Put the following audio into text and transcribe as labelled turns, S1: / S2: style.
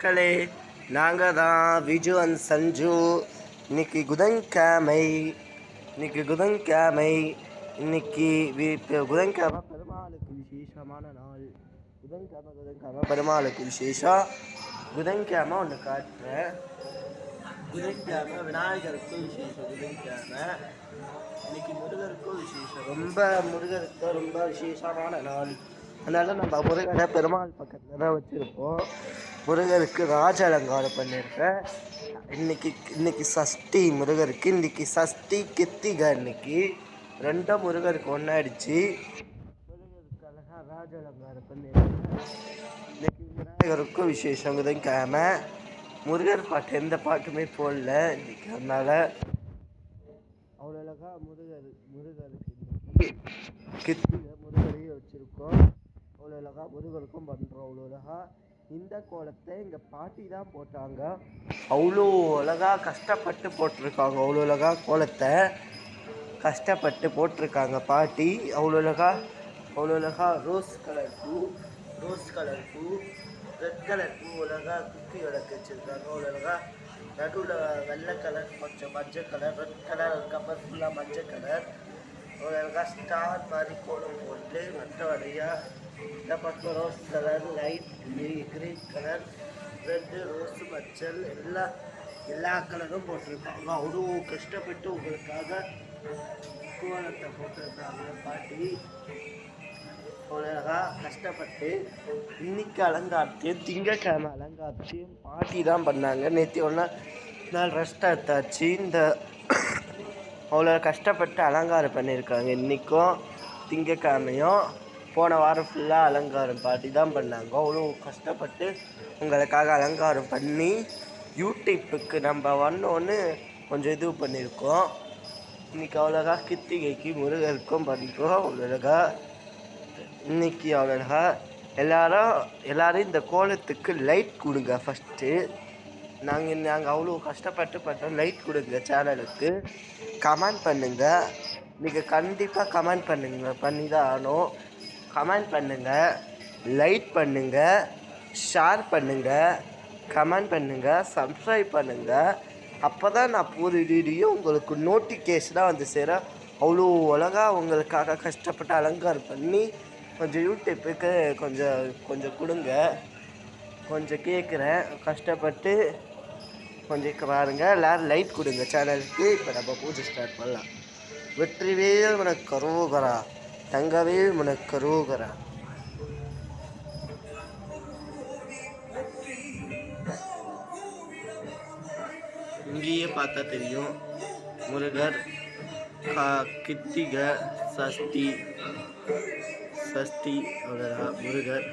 S1: மக்களே, நாங்கள் தான் விஜு அண்ட் சஞ்சு. இன்னைக்கு புதன்கிழமை இன்னைக்கு புதன்கிழமை பெருமாளுக்கு விசேஷமான நாள். புதன்கிழமை பெருமாளுக்கு விசேஷம். புதன்கிழமை ஒன்று காட்டுறேன். புதன்கிழமை விநாயகருக்கும் விசேஷம். புதன்கிழமை இன்னைக்கு முருகருக்கும் விசேஷம். முருகருக்கு ரொம்ப விசேஷமான நாள். அதனால நம்ம முருகனை பெருமாள் பக்கத்தில் தான் வச்சுருப்போம். முருகருக்கு ராஜ அலங்காரம் பண்ணியிருக்கேன். இன்னைக்கு சஷ்டி முருகருக்கு. இன்னைக்கு சஷ்டி கித்திகை. இன்னைக்கு ரெண்டும் முருகருக்கு ஒன்றாயிடுச்சு. முருகருக்கு அழகாக ராஜ அலங்காரம் பண்ணியிருக்கேன். இன்னைக்கு விநாயகருக்கும் விசேஷம். புதன்கிழமை முருகர் பாட்டு எந்த பாட்டுமே போடல இன்னைக்கு. அதனால அவ்வளோ அழகாக முருகருக்கு இன்னைக்கு கித்திகை முருகரையும் வச்சுருக்கோம். அவ்வளோ அழகாக முருகருக்கும் பண்ணுறோம். அவ்வளோ அழகாக இந்த கோலத்தை எங்கள் பாட்டி தான் போட்டாங்க. அவ்வளோ அழகாக கஷ்டப்பட்டு போட்டிருக்காங்க. அவ்வளோ அழகாக கோலத்தை கஷ்டப்பட்டு போட்டிருக்காங்க பாட்டி. அவ்வளோ அழகாக ரோஸ் கலர் பூ, ரெட் கலர் பூ அழகாக குத்தி விளக்கு வச்சுருக்காங்க. அவ்வளோ அழகாக நடுவில் வெள்ளை கலர், கொஞ்சம் மஞ்சள் கலர், ரெட் கலர், அதுக்கப்புறம் ஃபுல்லாக மஞ்சள் கலர். ஒரு அழகாக ஸ்டார் மாதிரி கோலம் போட்டு மற்ற வழியாக இந்த பக்கம் rose colour, light green colour, red, rose, மஞ்சள் எல்லா கலரும் போட்டிருக்காங்க. அவ்வளோ கஷ்டப்பட்டு உங்களுக்காக கோலத்தை போட்டிருக்காங்க பாட்டி. அவ்வளோ அழகாக கஷ்டப்பட்டு இன்னைக்கு அலங்காரத்தையும் திங்கக்கிழமை அலங்காரத்தையும் பாட்டி தான் பண்ணாங்க. நேற்று ஒன்றா நாள் ரெஸ்ட் எடுத்தாச்சு. அவ்வளோ கஷ்டப்பட்டு அலங்காரம் பண்ணியிருக்காங்க. இன்றைக்கும் திங்கக்கிழமையும் போன வாரம் ஃபுல்லாக அலங்காரம் பாட்டி தான் பண்ணாங்க. அவ்வளோ கஷ்டப்பட்டு உங்களுக்காக அலங்காரம் பண்ணி யூடியூப்புக்கு நம்ம ஒன்று கொஞ்சம் இது பண்ணியிருக்கோம். இன்றைக்கி அவ்வளோகா கித்திகைக்கு முருகருக்கும் பண்ணுறோம். அவ்வளோகா இன்றைக்கி அவ்வளோகா எல்லோரும் இந்த கோலத்துக்கு லைட் கொடுங்க. ஃபஸ்ட்டு நாங்கள் அவ்வளோ கஷ்டப்பட்டு பண்ணுறோம். லைட் கொடுங்க. சேனலுக்கு கமெண்ட் பண்ணுங்கள். நீங்கள் கண்டிப்பாக கமெண்ட் பண்ணி தான் ஆகணும். கமெண்ட் பண்ணுங்கள், லைக் பண்ணுங்கள், ஷேர் பண்ணுங்கள், கமெண்ட் பண்ணுங்கள், சப்ஸ்கிரைப் பண்ணுங்கள். அப்போ தான் நான் போகிற வீடியோ உங்களுக்கு நோட்டிஃபிகேஷனாக வந்து சேரும். அவ்வளோ அழகாக உங்களுக்காக கஷ்டப்பட்டு அலங்காரம் பண்ணி கொஞ்சம் யூடியூப்புக்கு கொஞ்சம் கொடுங்க. கொஞ்சம் கேட்குறேன். கஷ்டப்பட்டு கொஞ்சம் பாருங்க. எல்லோரும் லைட் கொடுங்க சேனலுக்கு. இப்போ நம்ம பூஜை ஸ்டார்ட் பண்ணலாம். வெற்றிவேல் உனக்கு கரோகரா, தங்கவேல் உனக்கு கரோகரா. இங்கேயே பார்த்தா தெரியும் முருகர் கித்திகை சஷ்டி அவ்வளோதான் முருகர்.